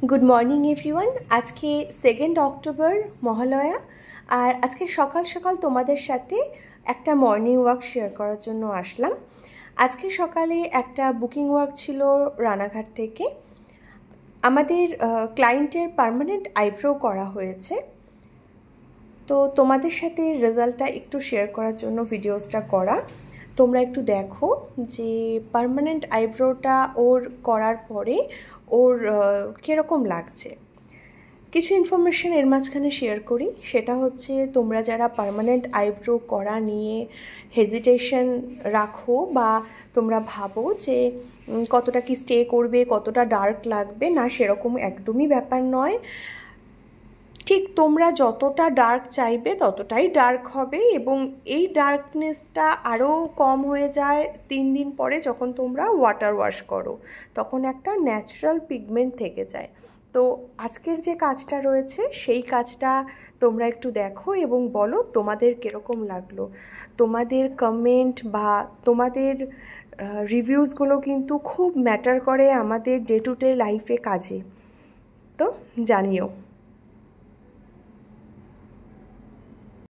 Good morning everyone. আজকে 2 October Mahalaya, আর আজকে সকাল সকাল তোমাদের সাথে একটা মর্নিং ওয়াক শেয়ার করার জন্য আসলাম। আজকে সকালে একটা বুকিং ওয়াক ছিল রানাঘাট থেকে। আমাদের ক্লায়েন্টের পার্মানেন্ট আইব্রো করা হয়েছে, তো তোমাদের সাথে রেজাল্টটা একটু শেয়ার করার জন্য ভিডিওসটা করা। তোমরা একটু দেখো যে পার্মানেন্ট আইব্রোটা ওর করার পরে ওর কীরকম লাগছে। কিছু ইনফরমেশান এর মাঝখানে শেয়ার করি, সেটা হচ্ছে তোমরা যারা পার্মানেন্ট আইব্রো করা নিয়ে হেজিটেশন রাখো বা তোমরা ভাবো যে কতটা কি স্টে করবে, কতটা ডার্ক লাগবে, না সেরকম একদমই ব্যাপার নয়। ঠিক তোমরা যতটা ডার্ক চাইবে ততটাই ডার্ক হবে, এবং এই ডার্কনেসটা আরও কম হয়ে যায় 3 দিন পরে যখন তোমরা ওয়াটার ওয়াশ করো, তখন একটা ন্যাচারাল পিগমেন্ট থেকে যায়। তো আজকের যে কাজটা রয়েছে সেই কাজটা তোমরা একটু দেখো এবং বলো তোমাদের কীরকম লাগলো। তোমাদের কমেন্ট বা তোমাদের রিভিউসগুলো কিন্তু খুব ম্যাটার করে আমাদের ডে টু ডে লাইফে কাজে, তো জানিও।